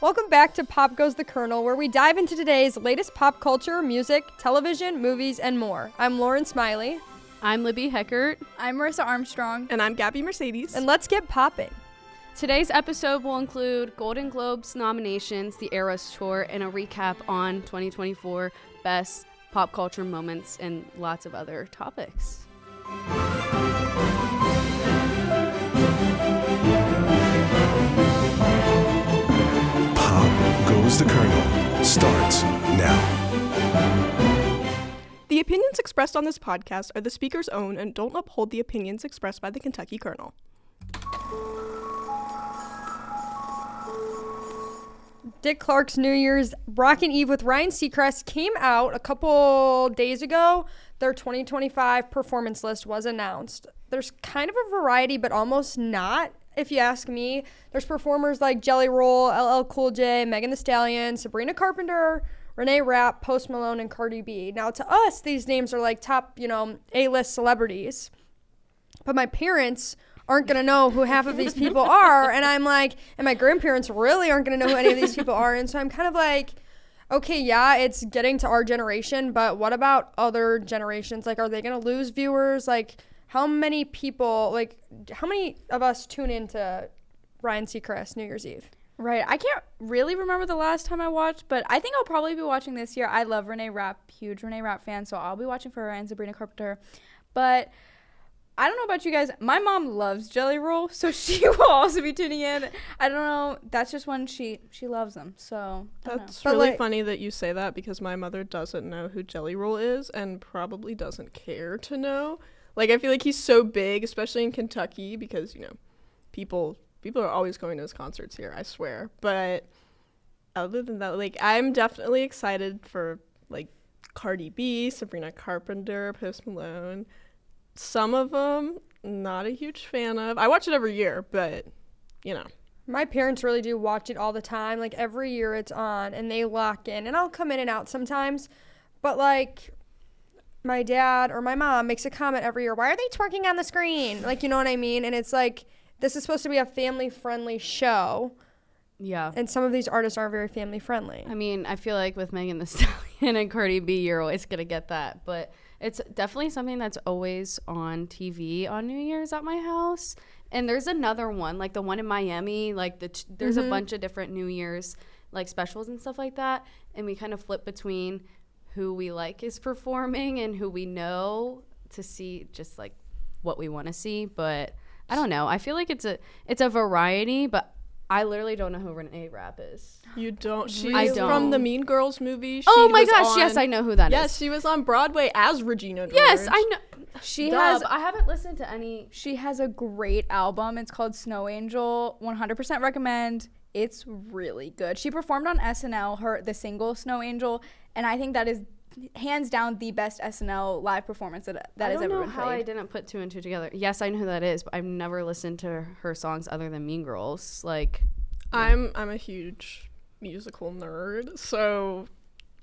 Welcome back to Pop Goes the Kernel, where we dive into today's latest pop culture, music, television, movies, and more. I'm Lauren Smiley. I'm Libby Heckert. I'm Marissa Armstrong. And I'm Gabby Mercedes. And let's get popping. Today's episode will include Golden Globes nominations, the Eras Tour, and a recap on 2024 best pop culture moments and lots of other topics. Pop Goes the Kernel starts now. The opinions expressed on this podcast are the speaker's own and don't uphold the opinions expressed by the Kentucky Kernel. Dick Clark's New Year's Rockin' Eve with Ryan Seacrest came out a couple days ago. Their 2025 performance list was announced. There's kind of a variety, but almost not, if you ask me. There's performers like Jelly Roll, LL Cool J, Megan Thee Stallion, Sabrina Carpenter, Renee Rapp, Post Malone, and Cardi B. Now, to us, these names are like top, A-list celebrities. But my parents aren't going to know who half of these people are. And I'm like, and my grandparents really aren't going to know who any of these people are. And so I'm kind of like, okay, yeah, it's getting to our generation, but what about other generations? Like, are they going to lose viewers? Like, how many of us tune into Ryan Seacrest New Year's Eve? Right. I can't really remember the last time I watched, but I think I'll probably be watching this year. I love Renee Rapp, huge Renee Rapp fan, so I'll be watching for her and Sabrina Carpenter. But I don't know about you guys. My mom loves Jelly Roll, so she will also be tuning in. I don't know. That's just when she loves them. So that's really funny that you say that, because my mother doesn't know who Jelly Roll is and probably doesn't care to know. Like, I feel like he's so big, especially in Kentucky, because, people are always going to his concerts here, I swear. But other than that, like, I'm definitely excited for, like, Cardi B, Sabrina Carpenter, Post Malone. Some of them, not a huge fan of. I watch it every year, but, My parents really do watch it all the time. Like, every year it's on, and they lock in. And I'll come in and out sometimes. But, like, my dad or my mom makes a comment every year, why are they twerking on the screen? Like, you know what I mean? And it's like, this is supposed to be a family-friendly show. Yeah. And some of these artists aren't very family-friendly. I mean, I feel like with Megan Thee Stallion and Cardi B, you're always going to get that. But it's definitely something that's always on TV on New Year's at my house. And there's another one, like the one in Miami. Like there's a bunch of different New Year's like specials and stuff like that. And we kind of flip between who we like is performing and who we know to see just like what we want to see. But I don't know. I feel like it's a variety, but I literally don't know who Renee Rapp is. You don't? She's I don't. From the Mean Girls movie. Oh my gosh, yes, I know who that is. Yes, she was on Broadway as Regina George. Yes, I know. I haven't listened to any. She has a great album. It's called Snow Angel. 100% recommend. It's really good. She performed on SNL, the single Snow Angel, and I think that is hands down the best SNL live performance that has ever been played. I don't know how I didn't put two and two together. Yes, I know who that is, but I've never listened to her songs other than Mean Girls. Like, I'm a huge musical nerd, so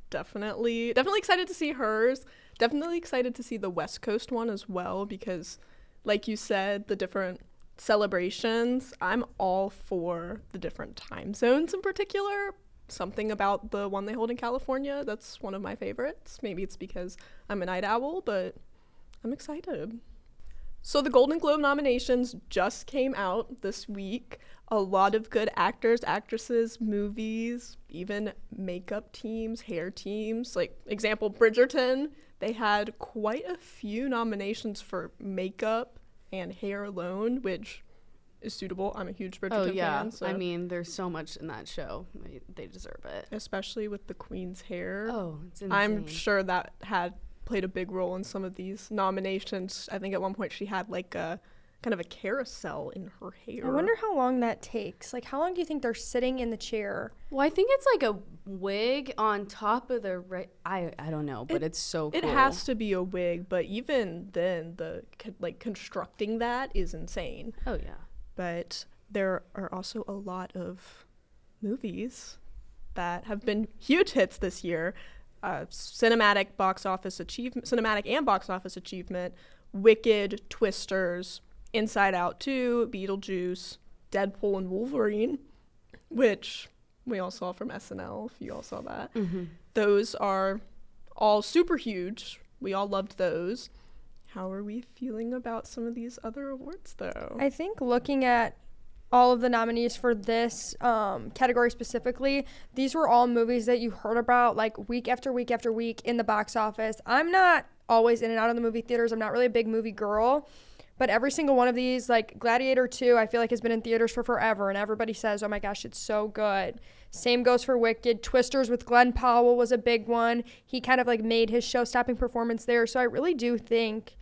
definitely excited to see hers. Definitely excited to see the West Coast one as well, because like you said, the different celebrations, I'm all for the different time zones in particular. Something about the one they hold in California, that's one of my favorites. Maybe it's because I'm a night owl, but I'm excited. So the Golden Globe nominations just came out this week. A lot of good actors, actresses, movies, even makeup teams, hair teams. Like, example, Bridgerton, they had quite a few nominations for makeup and hair alone, which is suitable. I'm a huge Bridgerton fan. So. I mean, there's so much in that show. They deserve it. Especially with the Queen's hair. Oh, it's insane. I'm sure that had played a big role in some of these nominations. I think at one point she had like a kind of a carousel in her hair. I wonder how long that takes. Like, how long do you think they're sitting in the chair? Well, I think it's like a wig on top of the I don't know, but it's so cool. It has to be a wig, but even then, the constructing that is insane. Oh, yeah. But there are also a lot of movies that have been huge hits this year. Cinematic and box office achievement, Wicked, Twisters, Inside Out 2, Beetlejuice, Deadpool and Wolverine, which we all saw from SNL, if you all saw that. Mm-hmm. Those are all super huge. We all loved those. How are we feeling about some of these other awards, though? I think looking at all of the nominees for this category specifically, these were all movies that you heard about like week after week after week in the box office. I'm not always in and out of the movie theaters. I'm not really a big movie girl, but every single one of these, like Gladiator 2, I feel like has been in theaters for forever, and everybody says, oh my gosh, it's so good. Same goes for Wicked. Twisters with Glenn Powell was a big one. He kind of like made his show-stopping performance there. So I really do think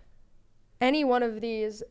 any one of these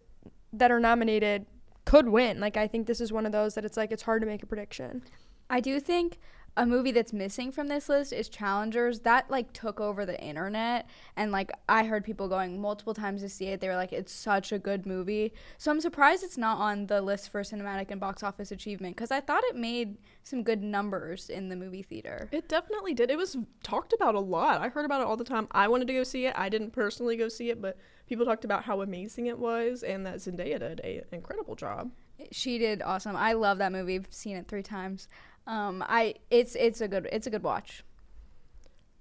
that are nominated could win. Like, I think this is one of those that it's like it's hard to make a prediction. I do think a movie that's missing from this list is Challengers. That like took over the internet, and like I heard people going multiple times to see it. They were like, it's such a good movie. So I'm surprised it's not on the list for cinematic and box office achievement, because I thought it made some good numbers in the movie theater. It definitely did. It was talked about a lot. I heard about it all the time. I wanted to go see it. I didn't personally go see it, but people talked about how amazing it was and that Zendaya did an incredible job. She did awesome. I love that movie. I've seen it 3 times. It's a good watch.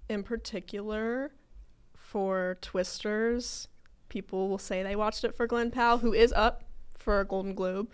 In particular, for Twisters, people will say they watched it for Glenn Powell, who is up for a Golden Globe.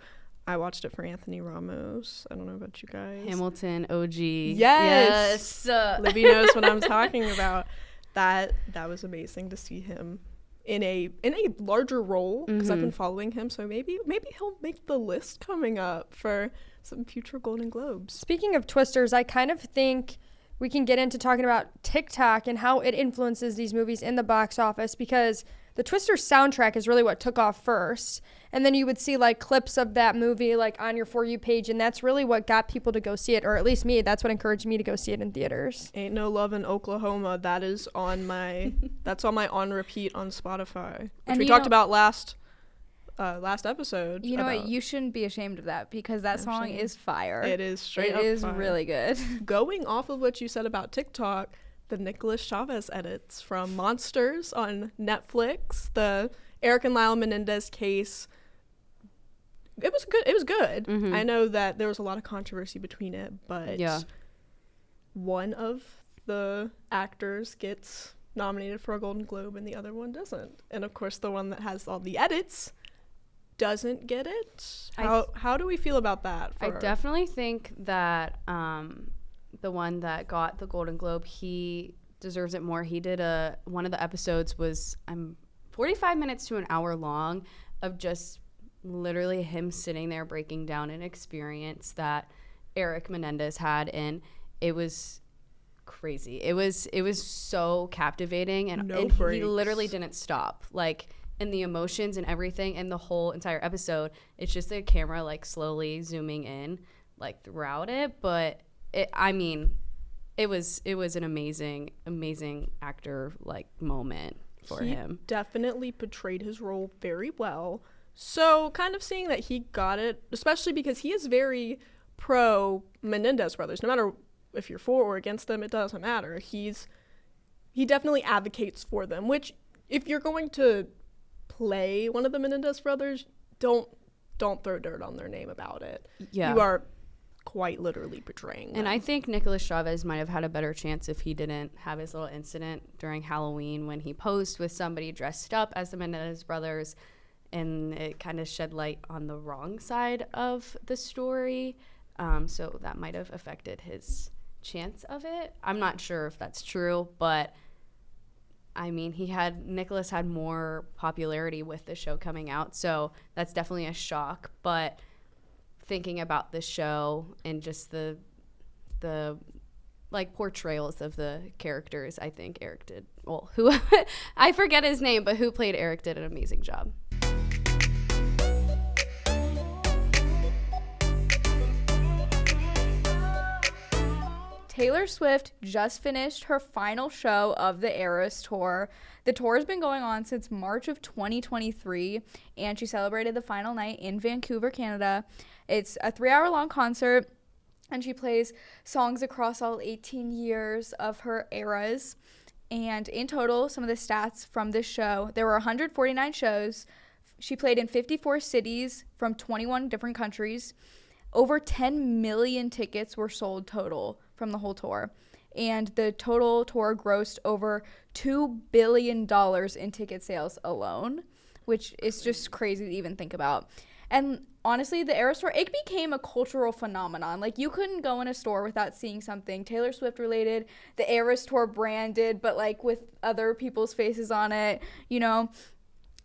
I watched it for Anthony Ramos. I don't know about you guys. Hamilton, OG. Yes. Libby knows what I'm talking about. That was amazing to see him in a larger role, because I've been following him, so maybe he'll make the list coming up for some future Golden Globes. Speaking of Twisters, I kind of think we can get into talking about TikTok and how it influences these movies in the box office, because the Twisters soundtrack is really what took off first. And then you would see like clips of that movie like on your For You page, and that's really what got people to go see it, or at least me. That's what encouraged me to go see it in theaters. Ain't No Love in Oklahoma. That is on my that's on my on repeat on Spotify, which And we you talked know- about last episode. You know what? You shouldn't be ashamed of that, because that song Ashamed. is fire. It is straight up It is fire. really good. Going off of what you said about TikTok, the Nicholas Chavez edits from Monsters on Netflix, the Eric and Lyle Menendez case, it was good. I know that there was a lot of controversy between it, but one of the actors gets nominated for a Golden Globe and the other one doesn't. And of course, the one that has all the edits doesn't get it. How do we feel about that? I definitely think that the one that got the Golden Globe, he deserves it more. He did one of the episodes was 45 minutes to an hour long of just literally him sitting there breaking down an experience that Eric Menendez had, and it was crazy. It was so captivating, and he literally didn't stop. Like, and the emotions and everything, and the whole entire episode, it's just the camera like slowly zooming in like throughout it. But it was an amazing actor like moment for him. Definitely portrayed his role very well. So kind of seeing that he got it, especially because he is very pro Menendez brothers. No matter if you're for or against them, it doesn't matter. He definitely advocates for them, which if you're going to play one of the Menendez brothers, don't throw dirt on their name about it. Yeah. You are quite literally portraying them. And I think Nicholas Chavez might have had a better chance if he didn't have his little incident during Halloween when he posed with somebody dressed up as the Menendez brothers, and it kind of shed light on the wrong side of the story. So that might have affected his chance of it. I'm not sure if that's true, but I mean, Nicholas had more popularity with the show coming out, so that's definitely a shock. But thinking about the show and just the like portrayals of the characters, I think Eric did, well, who I forget his name, but who played Eric did an amazing job. Taylor Swift just finished her final show of the Eras Tour. The tour has been going on since March of 2023, and she celebrated the final night in Vancouver, Canada. It's a 3-hour-long concert, and she plays songs across all 18 years of her eras. And in total, some of the stats from this show, there were 149 shows. She played in 54 cities from 21 different countries. over 10 million tickets were sold total from the whole tour. And the total tour grossed over $2 billion in ticket sales alone, which is just crazy to even think about. And honestly, the Eras Tour, it became a cultural phenomenon. Like, you couldn't go in a store without seeing something Taylor Swift related, the Eras Tour branded, but like with other people's faces on it, you know.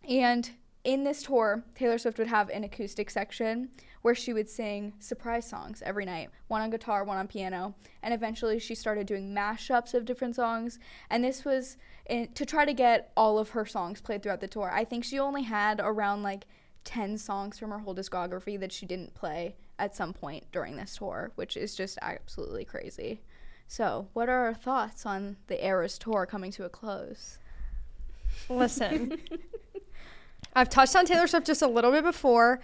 And in this tour, Taylor Swift would have an acoustic section where she would sing surprise songs every night, one on guitar, one on piano, and eventually she started doing mashups of different songs, and this was to try to get all of her songs played throughout the tour. I think she only had around like 10 songs from her whole discography that she didn't play at some point during this tour, which is just absolutely crazy. So, what are our thoughts on the Eras Tour coming to a close? Listen, I've touched on Taylor Swift just a little bit before.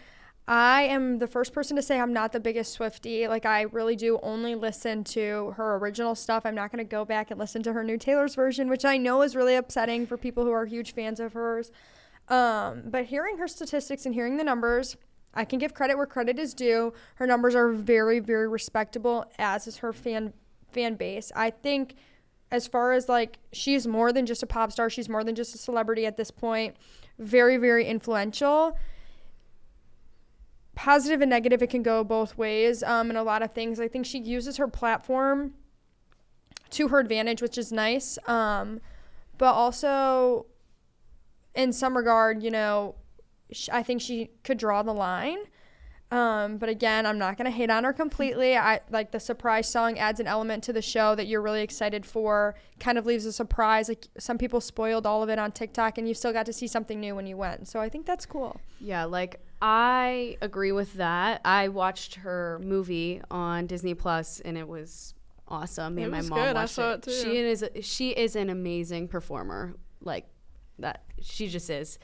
I am the first person to say I'm not the biggest Swiftie. Like, I really do only listen to her original stuff. I'm not going to go back and listen to her new Taylor's version, which I know is really upsetting for people who are huge fans of hers. But hearing her statistics and hearing the numbers, I can give credit where credit is due. Her numbers are very, very respectable, as is her fan base. I think as far as, like, she's more than just a pop star. She's more than just a celebrity at this point. Very, very influential. Positive and negative, it can go both ways in a lot of things. I think she uses her platform to her advantage, which is nice. But also, in some regard, you know, I think she could draw the line. But again, I'm not going to hate on her completely. I like the surprise song adds an element to the show that you're really excited for, kind of leaves a surprise. Like, some people spoiled all of it on TikTok, and you still got to see something new when you went. So I think that's cool. Yeah, like, I agree with that. I watched her movie on Disney Plus, and it was awesome. Me and my mom good. watched I saw it too. She is an amazing performer. Like, that, she just is.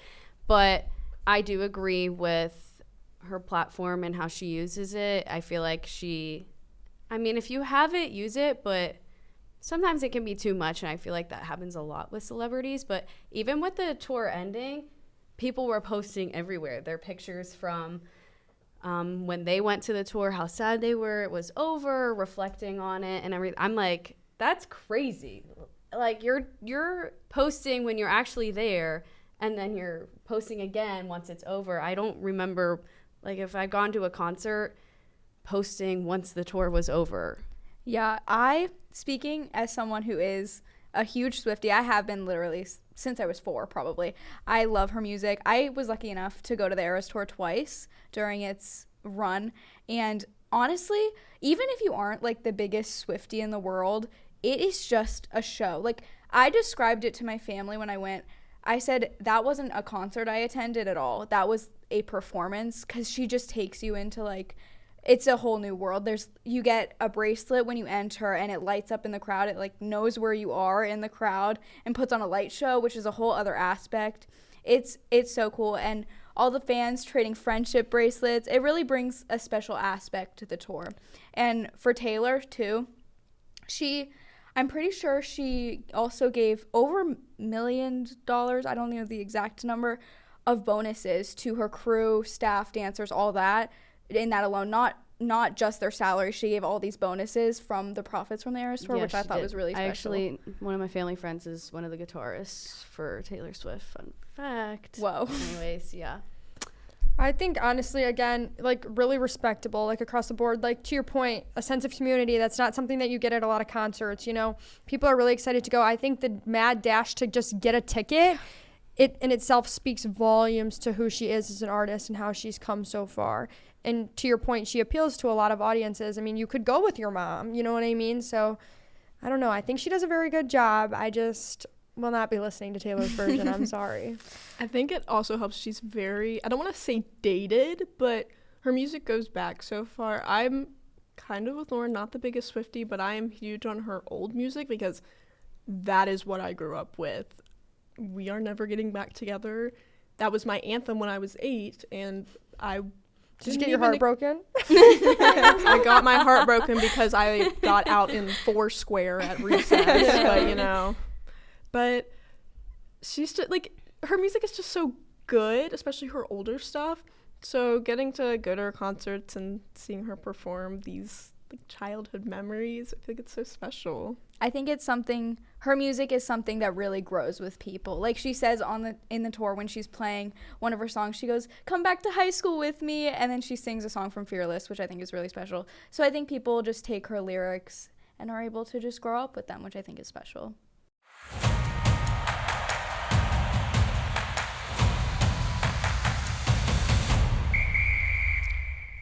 But I do agree with her platform and how she uses it. I feel like if you have it, use it, but sometimes it can be too much, and I feel like that happens a lot with celebrities. But even with the tour ending, people were posting everywhere their pictures from when they went to the tour, how sad they were, it was over, reflecting on it and everything. I'm like, that's crazy. Like, you're posting when you're actually there, and then you're posting again once it's over. I don't remember, like, if I've gone to a concert, posting once the tour was over. Yeah, speaking as someone who is a huge Swiftie, I have been literally since I was 4, probably. I love her music. I was lucky enough to go to the Eras Tour twice during its run. And honestly, even if you aren't like the biggest Swiftie in the world, it is just a show. Like, I described it to my family when I went. I said that wasn't a concert I attended at all. That was a performance, because she just takes you into, like, it's a whole new world. You get a bracelet when you enter, and it lights up in the crowd. It, like, knows where you are in the crowd and puts on a light show, which is a whole other aspect. It's so cool. And all the fans trading friendship bracelets, it really brings a special aspect to the tour. And for Taylor, too, I'm pretty sure she also gave over $1 million, I don't know the exact number, of bonuses to her crew, staff, dancers, all that. In that alone, not just their salary. She gave all these bonuses from the profits from the Eras Tour, which I thought was really special. One of my family friends is one of the guitarists for Taylor Swift. Fun fact. Whoa. Anyways, yeah. I think, honestly, again, like, really respectable, like, across the board. Like, to your point, a sense of community. That's not something that you get at a lot of concerts, you know. People are really excited to go. I think the mad dash to just get a ticket, it in itself speaks volumes to who she is as an artist and how she's come so far. And to your point, she appeals to a lot of audiences. I mean, you could go with your mom, you know what I mean? So, I don't know. I think she does a very good job. I just will not be listening to Taylor's version. I'm sorry. I think it also helps she's very, I don't want to say dated, but her music goes back so far. I'm kind of with Lauren, not the biggest Swiftie, but I am huge on her old music because that is what I grew up with. We Are Never Getting Back Together. That was my anthem when I was 8, and I Did you get your heart broken? I got my heart broken because I got out in Foursquare at recess, but you know. But she's just, like, her music is just so good, especially her older stuff, So getting to go to her concerts and seeing her perform these childhood memories, I think it's so special. I think it's something, her music is something that really grows with people. Like she says in the tour when she's playing one of her songs, she goes, "Come back to high school with me," and then she sings a song from Fearless, which I think is really special. So I think people just take her lyrics and are able to just grow up with them, which I think is special.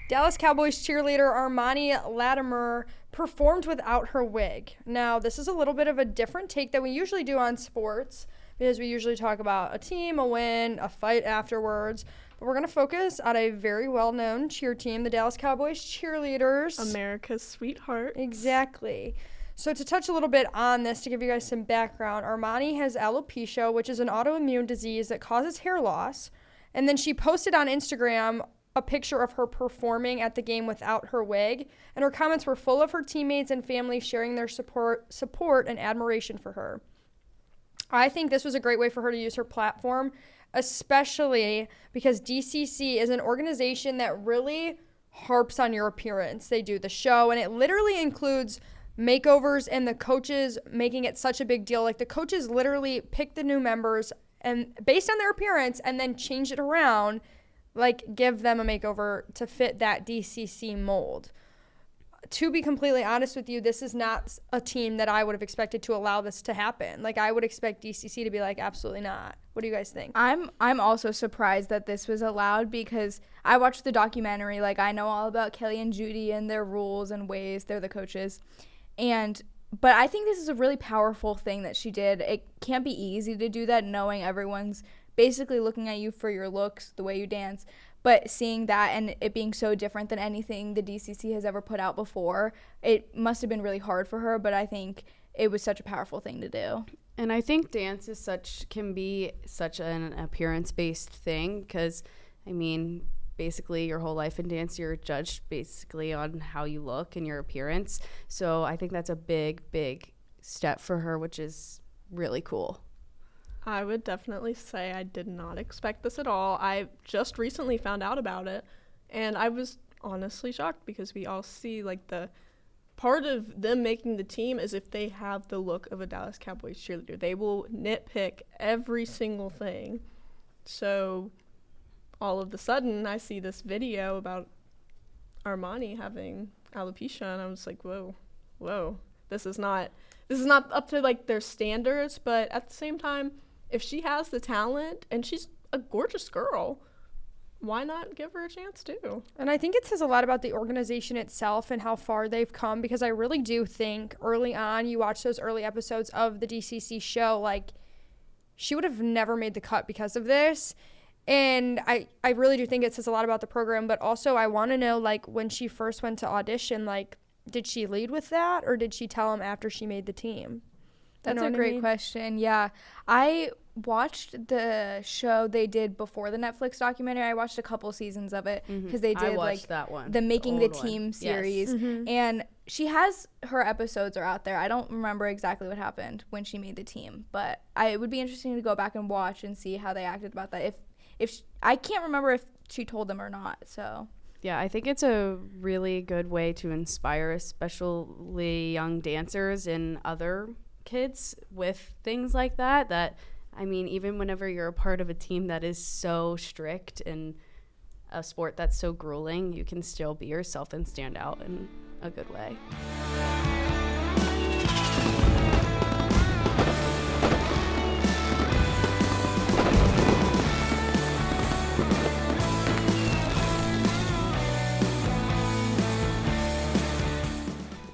Dallas Cowboys cheerleader Armani Latimer performed without her wig. Now, this is a little bit of a different take than we usually do on sports because we usually talk about a team, a win, a fight afterwards. But we're going to focus on a very well-known cheer team, the Dallas Cowboys cheerleaders. America's sweetheart. Exactly. So to touch a little bit on this, to give you guys some background, Armani has alopecia, which is an autoimmune disease that causes hair loss. And then she posted on Instagram a picture of her performing at the game without her wig, and her comments were full of her teammates and family sharing their support and admiration for her. I think this was a great way for her to use her platform, especially because DCC is an organization that really harps on your appearance. They do the show, and it literally includes makeovers and the coaches making it such a big deal. Like the coaches literally pick the new members and based on their appearance and then change it around, like give them a makeover to fit that DCC mold. To be completely honest with you, this is not a team that I would have expected to allow this to happen. Like I would expect DCC to be like, absolutely not. What do you guys think? I'm also surprised that this was allowed because I watched the documentary. Like I know all about Kelly and Judy and their rules and ways. They're the coaches. But I think this is a really powerful thing that she did. It can't be easy to do that knowing everyone's basically looking at you for your looks, the way you dance, but seeing that and it being so different than anything the DCC has ever put out before, it must have been really hard for her, but I think it was such a powerful thing to do. And I think dance can be such an appearance-based thing because, I mean, basically your whole life in dance, you're judged basically on how you look and your appearance. So I think that's a big, big step for her, which is really cool. I would definitely say I did not expect this at all. I just recently found out about it, and I was honestly shocked because we all see, like, the part of them making the team is if they have the look of a Dallas Cowboys cheerleader. They will nitpick every single thing. So all of a sudden, I see this video about Armani having alopecia, and I was like, whoa, this is not up to, like, their standards, but at the same time, if she has the talent and she's a gorgeous girl, why not give her a chance too? And I think it says a lot about the organization itself and how far they've come, because I really do think early on, you watch those early episodes of the DCC show, like she would have never made the cut because of this. And I really do think it says a lot about the program, but also I want to know, like, when she first went to audition, like, did she lead with that or did she tell them after she made the team? That's a great question. Yeah. I watched the show they did before the Netflix documentary. I watched a couple seasons of it because they did like that one, the Making the Team series. Yes. And she has, her episodes are out there. I don't remember exactly what happened when she made the team, but it would be interesting to go back and watch and see how they acted about that. I can't remember if she told them or not. So yeah, I think it's a really good way to inspire especially young dancers and other kids with things like that I mean, even whenever you're a part of a team that is so strict and a sport that's so grueling, you can still be yourself and stand out in a good way.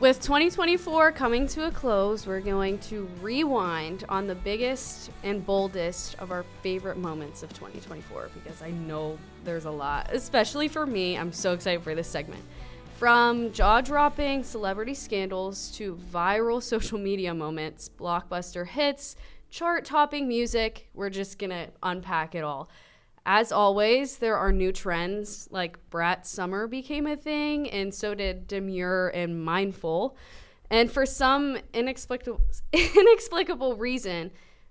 With 2024 coming to a close, we're going to rewind on the biggest and boldest of our favorite moments of 2024 because I know there's a lot, especially for me. I'm so excited for this segment. From jaw-dropping celebrity scandals to viral social media moments, blockbuster hits, chart-topping music, we're just going to unpack it all. As always, there are new trends, like Brat Summer became a thing, and so did Demure and Mindful. And for some inexplicable reason,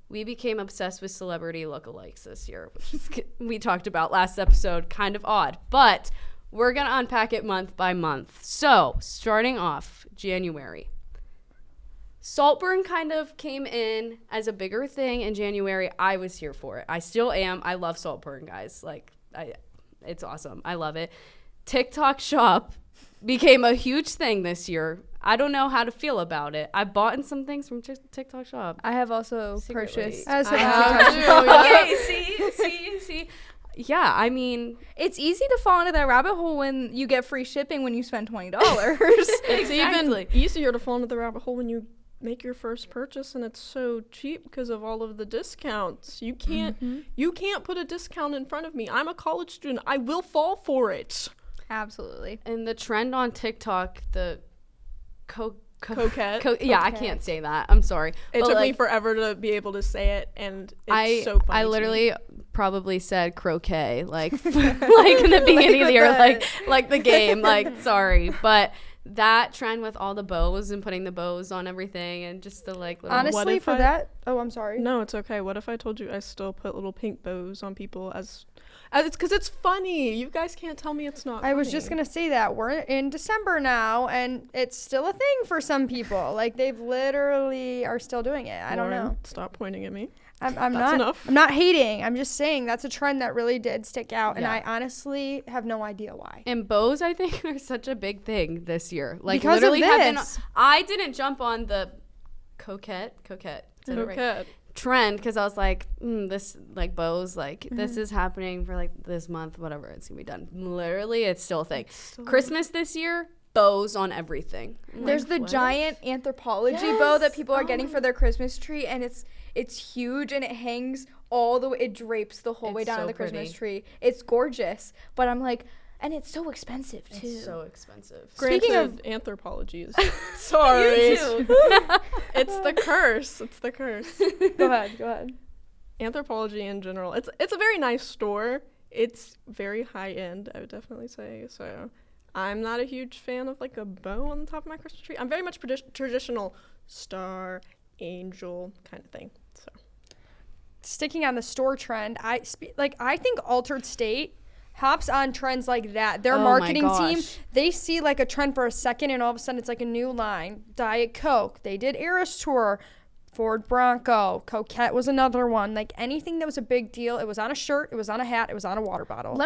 we became obsessed with celebrity lookalikes this year, which is, we talked about last episode, kind of odd. But we're going to unpack it month by month. So, starting off, January. Saltburn kind of came in as a bigger thing in January. I was here for it. I still am. I love Saltburn, guys. Like, it's awesome. I love it. TikTok Shop became a huge thing this year. I don't know how to feel about it. I bought in some things from TikTok Shop. I have also Secretly. purchased. As I a- have too, yeah. Okay, see. Yeah, I mean, It's easy to fall into that rabbit hole when you get free shipping when you spend $20. It's Exactly. even easier to fall into the rabbit hole when you make your first purchase and it's so cheap because of all of the discounts. You can't put a discount in front of me. I'm a college student. I will fall for it. Absolutely. and the trend on TikTok, the Coquette. yeah, I can't say that. I'm sorry. It But, took me like, forever to be able to say it, and it's so funny. I to me. literally probably said croquet, like like in the beginning of the year, like the game, like sorry, but that trend with all the bows and putting the bows on everything and just the like little Honestly, if for I- that. Oh, I'm sorry. No, it's okay. What if I told you I still put little pink bows on people as it's because it's funny. You guys can't tell me it's not. I was just funny. gonna say that we're in December now, and it's still a thing for some people. Like they've literally are still doing it. I don't Lauren, know. Stop pointing at me. I'm That's not. enough. I'm not hating. I'm just saying that's a trend that really did stick out, and Yeah. I honestly have no idea why. And bows, I think, are such a big thing this year. Like Because of literally, have been. this. I didn't jump on the coquette. Is that it right? Coquette. Trend because I was like, this like bows, like this is happening for like this month, whatever. It's gonna be done. Literally, it's still a thing. Christmas this year, bows on everything. I'm There's like, the what? giant anthropology bow that people are getting for their Christmas tree, and it's huge and it hangs all the way. It drapes the whole way It's down so to the Christmas pretty. true. It's gorgeous, but I'm like, and it's so expensive too. It's so expensive. Speaking Granted, anthropology is sorry. too. It's the curse. It's the curse. Go ahead. Anthropology in general. It's a very nice store. It's very high end, I would definitely say. So I'm not a huge fan of like a bow on the top of my Christmas tree. I'm very much traditional star, angel kind of thing. So Sticking on the store trend, I think Altered State hops on trends like that. Their Oh my marketing team, gosh. they see like a trend for a second, and all of a sudden it's like a new line. Diet Coke. They did Eras Tour. Ford Bronco. Coquette was another one. Like anything that was a big deal, it was on a shirt, it was on a hat, it was on a water bottle.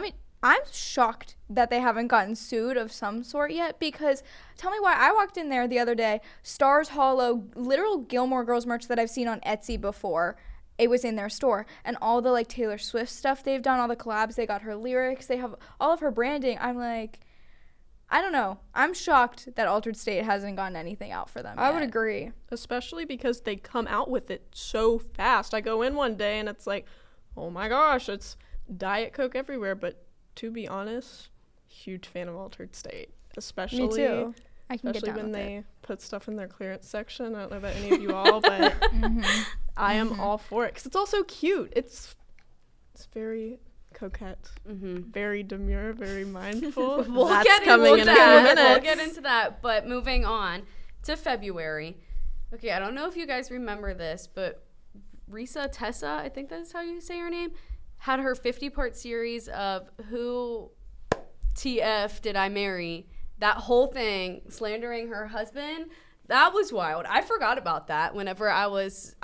I'm shocked that they haven't gotten sued of some sort yet, because tell me why. I walked in there the other day, Stars Hollow, literal Gilmore Girls merch that I've seen on Etsy before. It was in their store, and all the like Taylor Swift stuff they've done, all the collabs, they got her lyrics, they have all of her branding. I'm like, I don't know. I'm shocked that Altered State hasn't gotten anything out for them I yet. would agree. especially because they come out with it so fast. I go in one day and it's like, oh my gosh, it's Diet Coke everywhere. But to be honest, huge fan of Altered State, especially Me too. I can get especially down when with they it. put stuff in their clearance section. I don't know about any of you all, but I am all for it because it's also cute. It's very coquette, very demure, very mindful. That's coming in a few minutes. We'll get into that. But moving on to February. Okay, I don't know if you guys remember this, but Risa Tessa, I think that's how you say her name, had her 50-part series of Who TF Did I Marry? That whole thing, slandering her husband. That was wild. I forgot about that. Whenever I was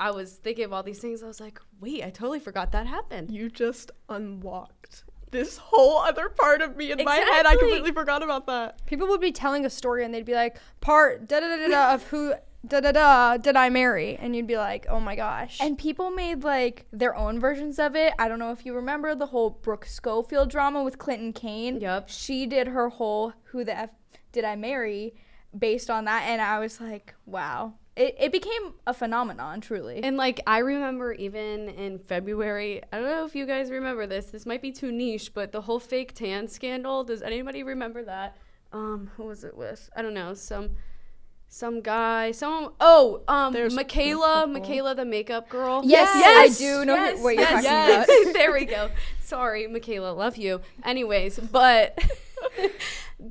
thinking of all these things, I was like, wait, I totally forgot that happened. You just unlocked this whole other part of me in my head. I Exactly. completely forgot about that. People would be telling a story and they'd be like, part da-da-da-da of who da-da-da did I marry? And you'd be like, oh my gosh. And people made like their own versions of it. I don't know if you remember the whole Brooke Schofield drama with Clinton Kane. Yep. She did her whole Who the F Did I Marry based on that. And I was like, wow. It became a phenomenon, truly. And like I remember even in February, I don't know if you guys remember this. This might be too niche, but the whole fake tan scandal. Does anybody remember that? Who was it with? I don't know. Some guy. There's Michaela, the makeup girl. Yes, I do know what you're talking yes. about. There we go. Sorry, Michaela, love you. Anyways, but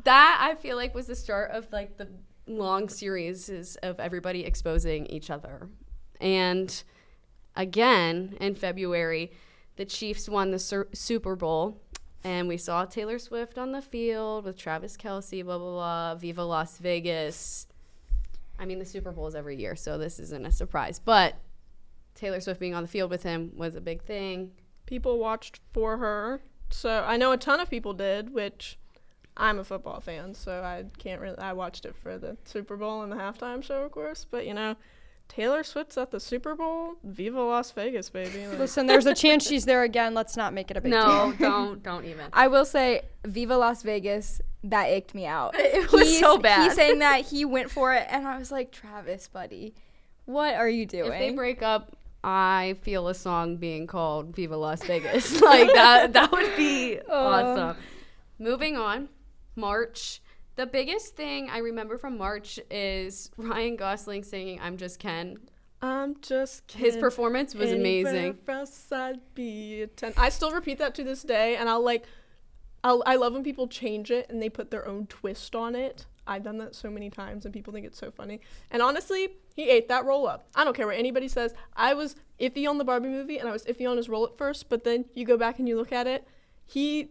that I feel like was the start of like the long series of everybody exposing each other. And again in February, the Chiefs won the Super Bowl, and we saw Taylor Swift on the field with Travis Kelce, blah, blah, blah, Viva Las Vegas. I mean, the Super Bowl is every year, so this isn't a surprise. But Taylor Swift being on the field with him was a big thing. People watched for her. So I know a ton of people did, which I'm a football fan, so I watched it for the Super Bowl and the halftime show, of course. But, Taylor Swift's at the Super Bowl. Viva Las Vegas, baby. Listen, there's a chance she's there again. Let's not make it a big deal. No, don't even. I will say, Viva Las Vegas, that icked me out. It was so bad. He's saying that he went for it, and I was like, Travis, buddy, what are you doing? If they break up, I feel a song being called Viva Las Vegas. Like, that would be awesome. Moving on, March. The biggest thing I remember from March is Ryan Gosling singing I'm Just Ken. I'm just Ken. His performance was amazing. Else I'd be a 10. I still repeat that to this day, and I love when people change it and they put their own twist on it. I've done that so many times, and people think it's so funny. And honestly, he ate that role up. I don't care what anybody says. I was iffy on the Barbie movie, and I was iffy on his role at first, but then you go back and you look at it, he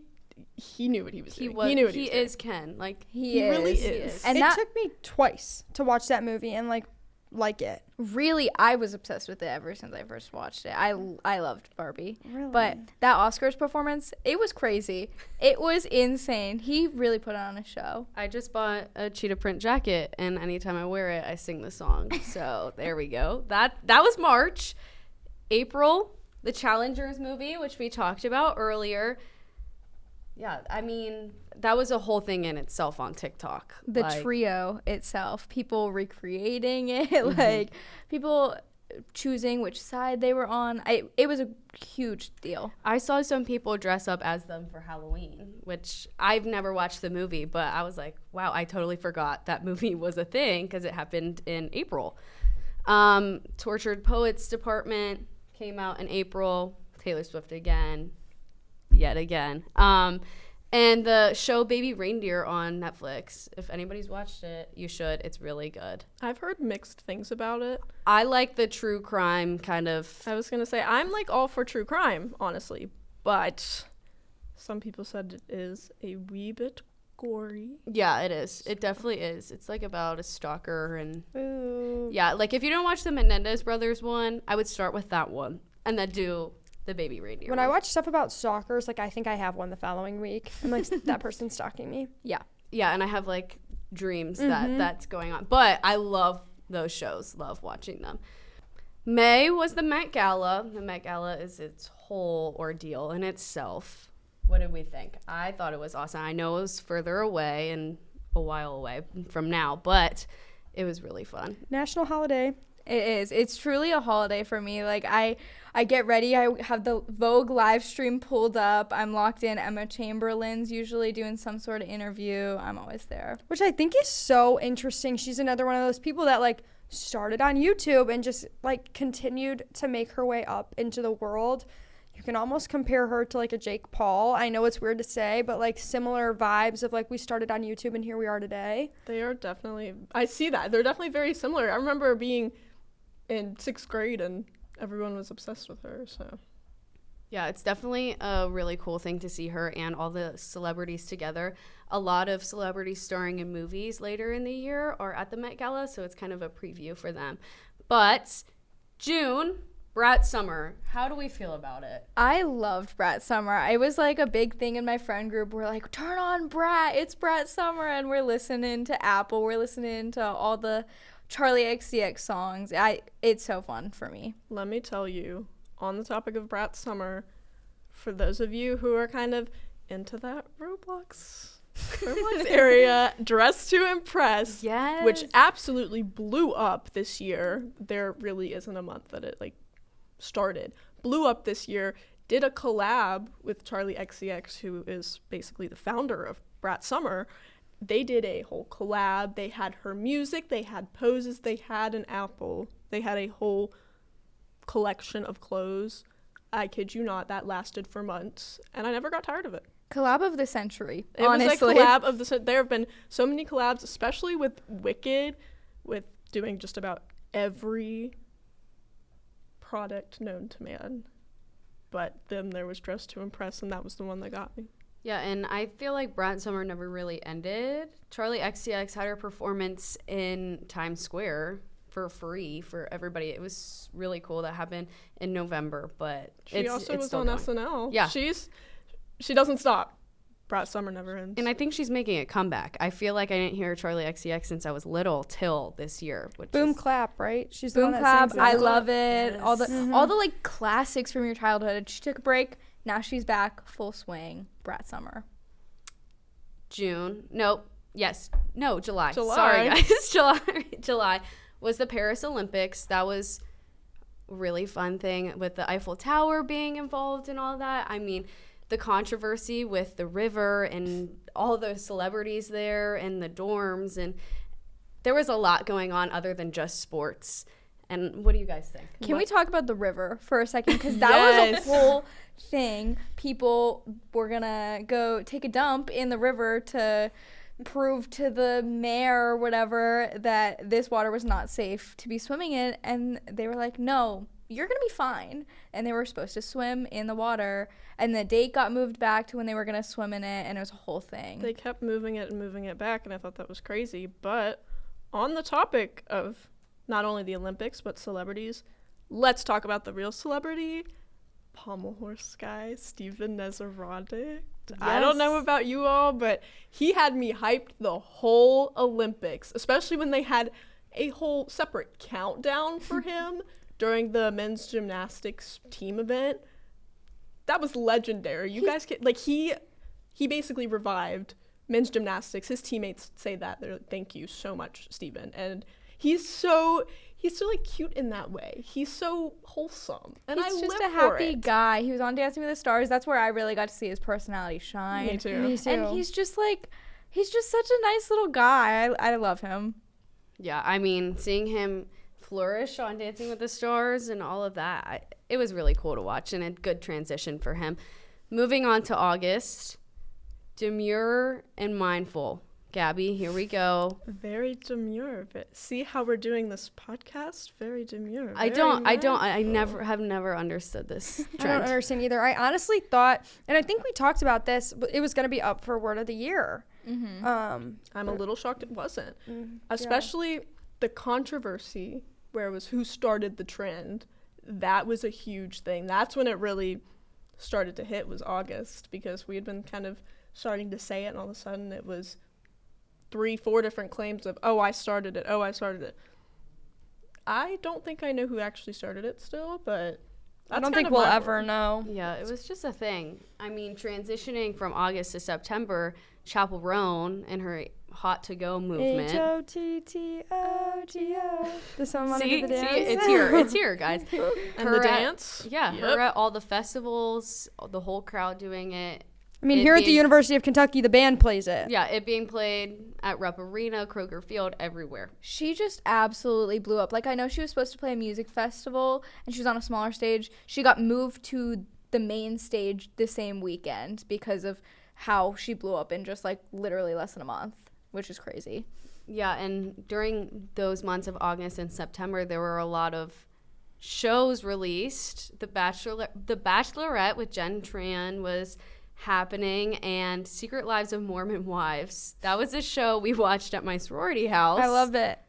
knew what he was doing. He knew what he was doing. Is Ken. Like, he really is. And it that took me twice to watch that movie and like it. really, I was obsessed with it ever since I first watched it. I loved Barbie. Really? But that Oscars performance, it was crazy. It was insane. He really put on a show. I just bought a cheetah print jacket, and anytime I wear it, I sing the song. So there we go. That was March. April, the Challengers movie, which we talked about earlier. Yeah, I mean, that was a whole thing in itself on TikTok. The trio itself, people recreating it, like people choosing which side they were on. It was a huge deal. I saw some people dress up as them for Halloween, which I've never watched the movie, but I was like, wow, I totally forgot that movie was a thing because it happened in April. Tortured Poets Department came out in April. Taylor Swift again. Yet again. And the show Baby Reindeer on Netflix. If anybody's watched it, you should. It's really good. I've heard mixed things about it. I like the true crime kind of. I was going to say, I'm like all for true crime, honestly. But some people said it is a wee bit gory. Yeah, it is. It definitely is. It's like about a stalker and. Ooh. Yeah, like if you don't watch the Menendez brothers one, I would start with that one and then do the Baby Reindeer When one. I watch stuff about stalkers, like I think I have one the following week. I'm like, that person's stalking me. Yeah, and I have like dreams that that's going on. But I love those shows. Love watching them. May was the Met Gala. The Met Gala is its whole ordeal in itself. What did we think? I thought it was awesome. I know it was further away and a while away from now, but it was really fun. National holiday. It is. It's truly a holiday for me. Like I get ready. I have the Vogue live stream pulled up. I'm locked in. Emma Chamberlain's usually doing some sort of interview. I'm always there. Which I think is so interesting. She's another one of those people that like started on YouTube and just like continued to make her way up into the world. You can almost compare her to like a Jake Paul. I know it's weird to say, but like similar vibes of like we started on YouTube and here we are today. They are definitely, I see that. They're definitely very similar. I remember being in 6th grade and everyone was obsessed with her, so. Yeah, it's definitely a really cool thing to see her and all the celebrities together. A lot of celebrities starring in movies later in the year are at the Met Gala, so it's kind of a preview for them. But June, Brat Summer, how do we feel about it? I loved Brat Summer. It was like a big thing in my friend group. We're like, turn on Brat. It's Brat Summer. And we're listening to Apple. We're listening to all the Charlie XCX songs. It's so fun for me. Let me tell you, on the topic of Brat Summer, for those of you who are kind of into that Roblox area, Dress to Impress, Yes. which absolutely blew up this year. There really isn't a month that it like started. Blew up this year, did a collab with Charlie XCX, who is basically the founder of Brat Summer. They did a whole collab. They had her music, they had poses, they had an Apple. They had a whole collection of clothes. I kid you not, that lasted for months, and I never got tired of it. Collab of the century, It honestly. was like collab of the. There have been so many collabs, especially with Wicked, with doing just about every product known to man. But then there was Dress to Impress, and that was the one that got me. Yeah, and I feel like Brat Summer never really ended. Charlie XCX had her performance in Times Square for free for everybody. It was really cool. That happened in November, but She also was on going. SNL. Yeah. She doesn't stop. Brat Summer never ends. And I think she's making a comeback. I feel like I didn't hear Charlie XCX since I was little till this year. Boom Clap, right? She's the Boom one that Clap. sings I it. love it. Yes. All the like classics from your childhood. She took a break. Now she's back full swing. Brat Summer. June. Nope. Yes. No, July. July. Sorry, guys. July was the Paris Olympics. That was a really fun thing with the Eiffel Tower being involved and all that. I mean, the controversy with the river and all those celebrities there and the dorms, and there was a lot going on other than just sports. And what do you guys think? Can we talk about the river for a second? Because that was Yes. a whole thing. People were going to go take a dump in the river to prove to the mayor or whatever that this water was not safe to be swimming in. And they were like, no, you're going to be fine. And they were supposed to swim in the water. And the date got moved back to when they were going to swim in it. And it was a whole thing. They kept moving it and moving it back, and I thought that was crazy. But on the topic of not only the Olympics, but celebrities, let's talk about the real celebrity, pommel horse guy, Steven Nezaradic. I don't know about you all, but he had me hyped the whole Olympics, especially when they had a whole separate countdown for him during the men's gymnastics team event. That was legendary. You guys can, like, he basically revived men's gymnastics. His teammates say that. They're like, thank you so much, Steven. And he's so like cute in that way. He's so wholesome, and He's I just live a happy for it. guy. He was on Dancing with the Stars. That's where I really got to see his personality shine. Me too. Me too. And he's just such a nice little guy. I love him. Yeah, I mean, seeing him flourish on Dancing with the Stars and all of that, it was really cool to watch and a good transition for him. Moving on to August, Demure and Mindful. Gabby, here we go. Very demure, but see how we're doing this podcast? Very demure. I have never understood this I don't trend. understand either. I honestly thought, and I think we talked about this, but it was going to be up for Word of the Year. Mm-hmm. I'm a little shocked it wasn't. Especially the controversy where it was who started the trend. That was a huge thing. That's when it really started to hit, was August, because we had been kind of starting to say it, and all of a sudden it was 3-4 different claims of, I started it. I don't think I know who actually started it still, but I don't think we'll ever know. Yeah, it was just a thing. I mean, transitioning from August to September, Chapel Roan and her Hot to Go movement. H-O-T-T-O-G-O. The song on See, the dance. it's here, guys. And Her the at- dance. Yeah, Yep. her at all the festivals, the whole crowd doing it. I mean, It here at the being- University of Kentucky, the band plays it. Yeah, it being played at Rupp Arena, Kroger Field, everywhere. She just absolutely blew up. Like, I know she was supposed to play a music festival and she was on a smaller stage. She got moved to the main stage the same weekend because of how she blew up in just like literally less than a month, which is crazy. Yeah, and during those months of August and September, there were a lot of shows released. The Bachelorette with Jen Tran was happening, and Secret Lives of Mormon Wives. That was a show we watched at my sorority house. I love it.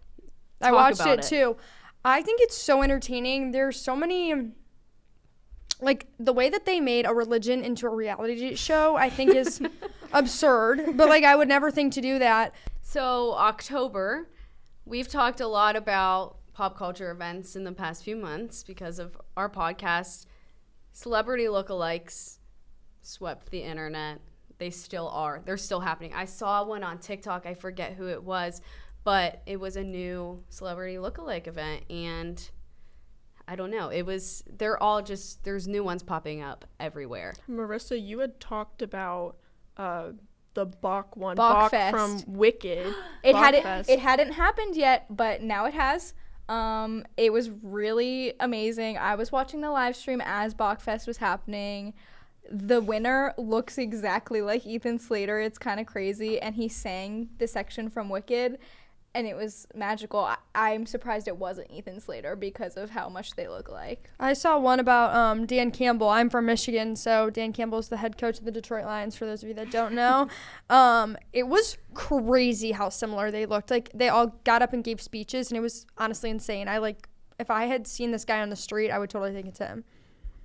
I Talk watched about it too. I think it's so entertaining. There's so many, like, the way that they made a religion into a reality show, I think is absurd. But, like, I would never think to do that. So October, we've talked a lot about pop culture events in the past few months because of our podcast. Celebrity lookalikes swept the internet. They still are. They're still happening. I saw one on TikTok. I forget who it was, but it was a new celebrity lookalike event, and I don't know. They're all just, there's new ones popping up everywhere. Marissa, you had talked about the Bach one. Bach Bach Fest. from Wicked. It Bach hadn't Fest. it hadn't happened yet, but now it has. It was really amazing. I was watching the live stream as Bachfest was happening. The winner looks exactly like Ethan Slater. It's kind of crazy, and he sang the section from Wicked, and it was magical. I'm surprised it wasn't Ethan Slater because of how much they look like. I saw one about Dan Campbell. I'm from Michigan, so Dan Campbell is the head coach of the Detroit Lions, for those of you that don't know. It was crazy how similar they looked. Like, they all got up and gave speeches, and it was honestly insane. If I had seen this guy on the street, I would totally think it's him.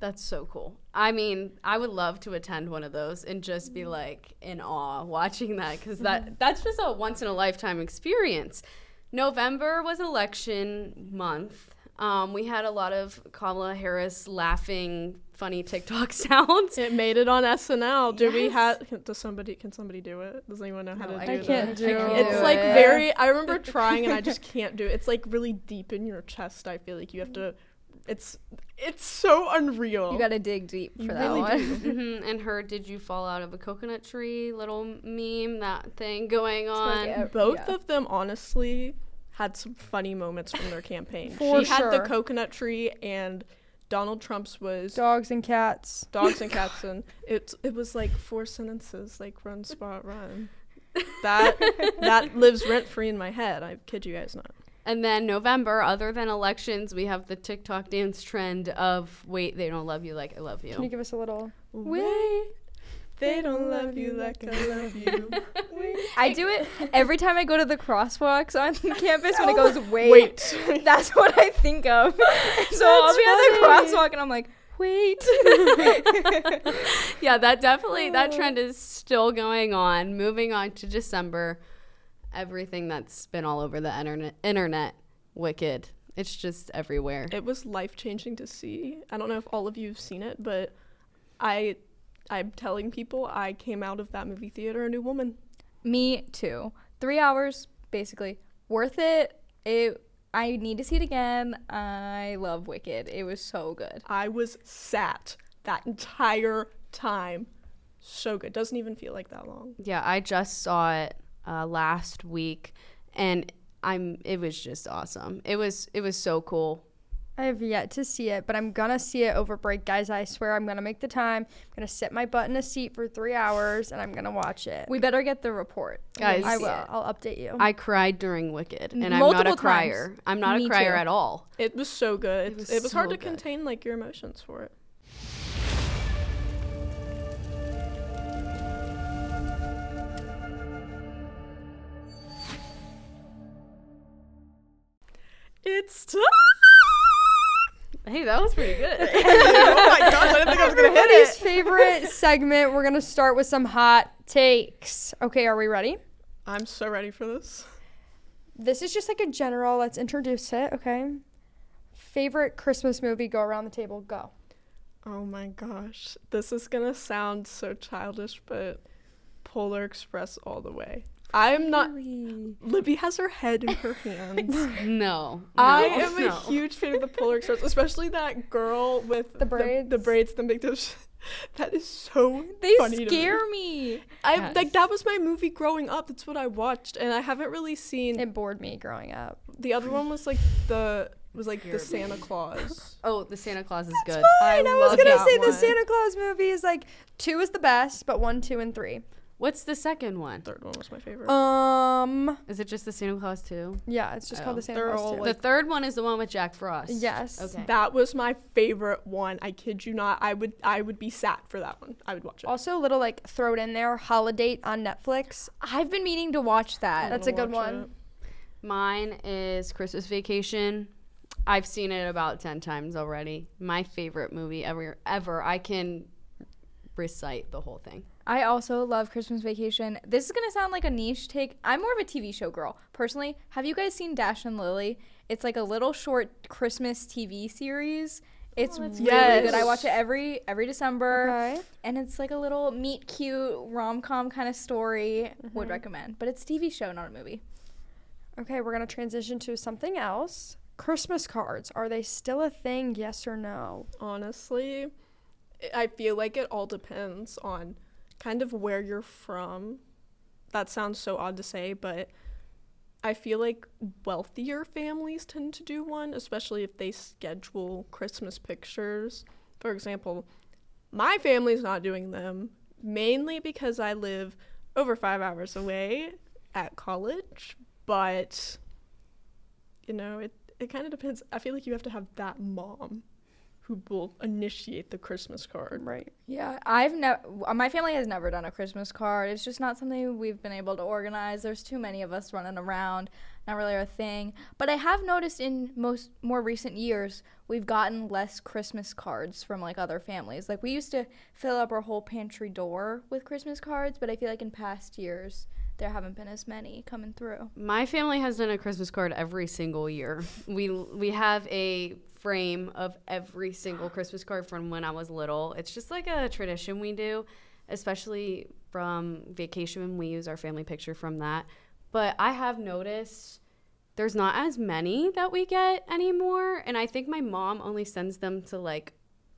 That's so cool. I mean, I would love to attend one of those and just be like in awe watching that, because that's just a once in a lifetime experience. November was election month. We had a lot of Kamala Harris laughing, funny TikTok sounds. It made it on SNL. Do we Yes. have? Can somebody do it? Does anyone know how to do I that? can't do It's it. like very. I remember trying and I just can't do it. It's like really deep in your chest. I feel like you have to. It's so unreal. You got to dig deep for You that really one. Mm-hmm. And her "Did you fall out of a coconut tree?" little meme, that thing going on. Both of them honestly had some funny moments from their campaign. For she had the sure. coconut tree, and Donald Trump's was Dogs and cats. dogs and cats, and it was like 4 sentences, like run spot run. That lives rent free in my head. I kid you guys not. And then November, other than elections, we have the TikTok dance trend of "Wait, they don't love you like I love you." Can you give us a little? Wait, they don't love you like I love you. I do it every time I go to the crosswalks on campus when it goes, wait. That's what I think of. So I'll be at the crosswalk and I'm like, wait. Yeah, that trend is still going on. Moving on to December, everything that's been all over the internet, Wicked. It's just everywhere. It was life-changing to see. I don't know if all of you have seen it, but I'm telling people I came out of that movie theater a new woman. Me too. 3 hours, basically. Worth it. I need to see it again. I love Wicked. It was so good. I was sat that entire time. So good. Doesn't even feel like that long. Yeah, I just saw it last week, and it was just awesome. It was so cool. I have yet to see it, but I'm gonna see it over break, guys. I swear I'm gonna make the time. I'm gonna sit my butt in a seat for 3 hours, and I'm gonna watch it. We better get the report. Guys, I will. I'll update you. I cried during Wicked, and I'm not Multiple a crier. times. I'm not Me a crier too. at all. It was so good. It was hard so to good. contain like your emotions for it. It's time. Hey, that was pretty good. Oh my gosh, I didn't think I was gonna hit Everybody's it. favorite segment. We're gonna start with some hot takes. Okay, are we ready? I'm so ready for this. This is just like a general. Let's introduce it. Okay. Favorite Christmas movie? Go around the table. Go. Oh my gosh, this is gonna sound so childish, but Polar Express all the way. I am not. Libby has her head in her hands. No. I am a no. huge fan of the Polar Express, especially that girl with The braids? The braids, the big tips. That is so They funny to me. scare me. I like that was my movie growing up. That's what I watched, and I haven't really seen. It bored me growing up. The other one was like the Santa Claus. Oh, the Santa Claus is good. Fine. I was love gonna that say the one. Santa Claus movie is like 2 is the best, but 1, 2, and 3. What's the second one? Third one was my favorite. Is it just the Santa Claus 2? Yeah, it's just called the Santa They're Claus all 2. The third one is the one with Jack Frost. Yes. Okay. That was my favorite one. I kid you not. I would be sat for that one. I would watch it. Also, a little like throw it in there. Holiday on Netflix. I've been meaning to watch that. That's a wanna good watch one. it. Mine is Christmas Vacation. I've seen it about 10 times already. My favorite movie ever. I can recite the whole thing. I also love Christmas Vacation. This is going to sound like a niche take. I'm more of a TV show girl. Personally, have you guys seen Dash and Lily? It's like a little short Christmas TV series. It's really Yes. good. I watch it every December. Okay. And it's like a little meet cute rom-com kind of story. Would recommend. But it's a TV show, not a movie. Okay, we're gonna transition to something else. Christmas cards. Are they still a thing? Yes or no? Honestly, I feel like it all depends on kind of where you're from. That sounds so odd to say, but I feel like wealthier families tend to do one, especially if they schedule Christmas pictures. For example, my family's not doing them, mainly because I live over 5 hours away at college, but you know, it kind of depends. I feel like you have to have that mom who will initiate the Christmas card. Right. Yeah, my family has never done a Christmas card. It's just not something we've been able to organize. There's too many of us running around, not really our thing. But I have noticed in more recent years, we've gotten less Christmas cards from like other families. Like we used to fill up our whole pantry door with Christmas cards, but I feel like in past years, there haven't been as many coming through. My family has done a Christmas card every single year. We have a frame of every single Christmas card from when I was little. It's just like a tradition we do, especially from vacation. We use our family picture from that. But I have noticed there's not as many that we get anymore. And I think my mom only sends them to like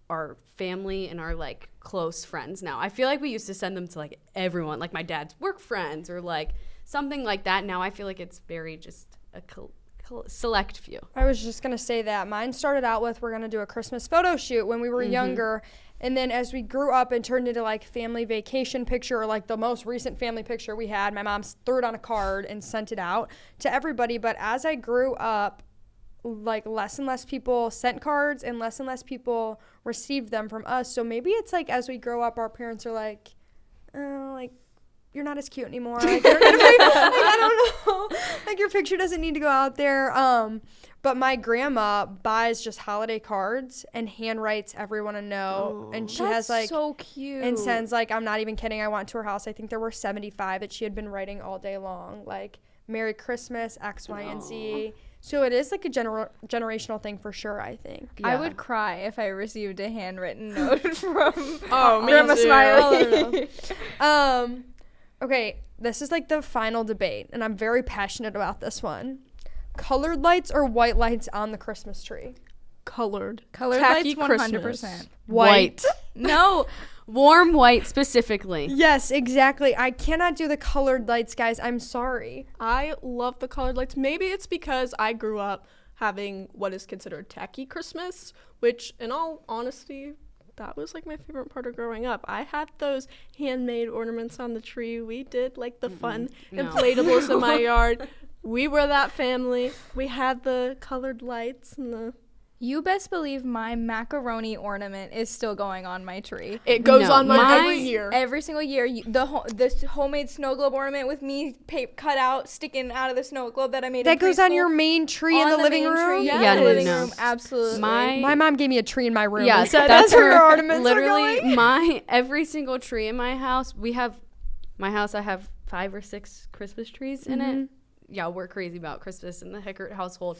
our family and our like close friends now. I feel like we used to send them to like everyone, like my dad's work friends or like something like that. Now I feel like it's very just a select few. I was just going to say that. Mine started out with we're going to do a Christmas photo shoot when we were younger. And then as we grew up and turned into like family vacation picture or like the most recent family picture we had, my mom threw it on a card and sent it out to everybody. But as I grew up, like less and less people sent cards and less people received them from us. So maybe it's like as we grow up, our parents are like, oh, like, you're not as cute anymore. Like, like, I don't know. Like, your picture doesn't need to go out there. But my grandma buys just holiday cards and handwrites everyone a note. And she has, like, so cute. And sends, like, I'm not even kidding. I went to her house. I think there were 75 that she had been writing all day long. Like, Merry Christmas, X, Y, and Z. So it is, like, a generational thing for sure, I think. Yeah. I would cry if I received a handwritten note from me Grandma too. Smiley. Okay, this is like the final debate, and I'm very passionate about this one. Colored lights or white lights on the Christmas tree? Colored Tacky lights, 100%. Christmas. White. No. Warm white specifically. Yes, exactly. I cannot do the colored lights, guys. I'm sorry. I love the colored lights. Maybe it's because I grew up having what is considered tacky Christmas, which in all honesty, that was like my favorite part of growing up. I had those handmade ornaments on the tree. We did like the fun inflatables in my yard. We were that family. We had the colored lights and the... You best believe my macaroni ornament is still going on my tree. It goes on every year. Every single year. The homemade snow globe ornament with me cut out, sticking out of the snow globe that I made. That goes on your main tree in the living room? Tree, Yeah, in the living no. room, absolutely. My mom gave me a tree in my room. Yeah, and said, that's where your her. ornaments Literally, are going. every single tree in my house. I have 5 or 6 Christmas trees in it. Yeah, we're crazy about Christmas in the Heckert household.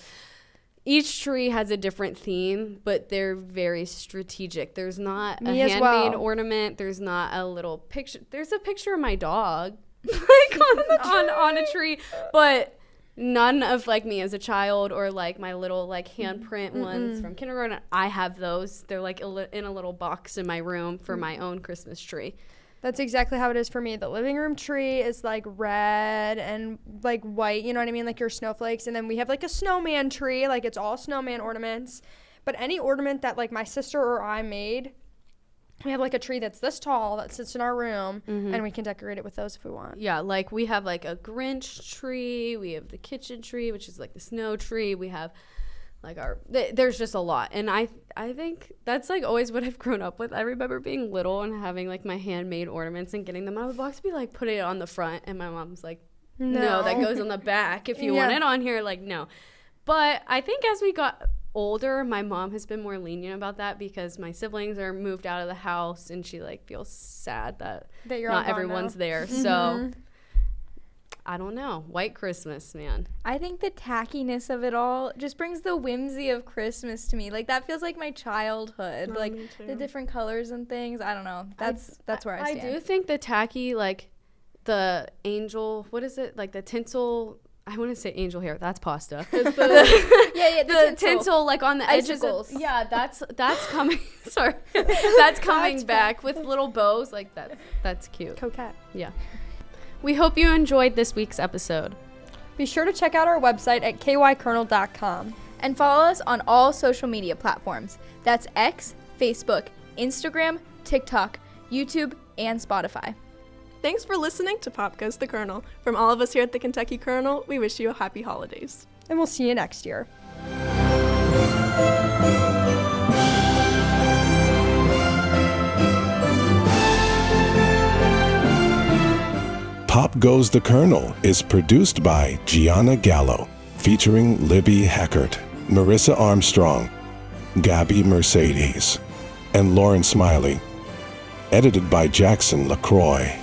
Each tree has a different theme, but they're very strategic. There's not a handmade ornament. There's not a little picture. There's a picture of my dog like on a tree, but none of like me as a child or like my little like handprint ones from kindergarten. I have those. They're like in a little box in my room for my own Christmas tree. That's exactly how it is for me. The living room tree is like red and like white, you know what I mean? Like your snowflakes. And then we have like a snowman tree, like it's all snowman ornaments. But any ornament that like my sister or I made, we have like a tree that's this tall that sits in our room and we can decorate it with those if we want. Yeah, like we have like a Grinch tree. We have the kitchen tree, which is like the snow tree. We have like there's just a lot. And I think that's like always what I've grown up with. I remember being little and having like my handmade ornaments and getting them out of the box to be like, put it on the front. And my mom's like, no, that goes on the back. If you want it on here, like, no. But I think as we got older, my mom has been more lenient about that because my siblings are moved out of the house and she like feels sad that you're not everyone's there. So I don't know. White Christmas, man. I think the tackiness of it all just brings the whimsy of Christmas to me. Like that feels like my childhood. Oh, like the different colors and things. I don't know. That's where I stand. I do think the tacky, like the angel, what is it? Like the tinsel. I want to say angel hair. That's pasta. The tinsel like on the edges. Yeah, that's coming. Sorry, that's coming back with little bows. Like that's cute. Coquette. Yeah. We hope you enjoyed this week's episode. Be sure to check out our website at kykernel.com. And follow us on all social media platforms. That's X, Facebook, Instagram, TikTok, YouTube, and Spotify. Thanks for listening to Pop Goes the Kernel. From all of us here at the Kentucky Kernel, we wish you a happy holidays. and we'll see you next year. Pop Goes the Kernel is produced by Gianna Gallo, featuring Libby Heckert, Marissa Armstrong, Gabby Mercedes, and Lauren Smiley. Edited by Jackson LaCroix.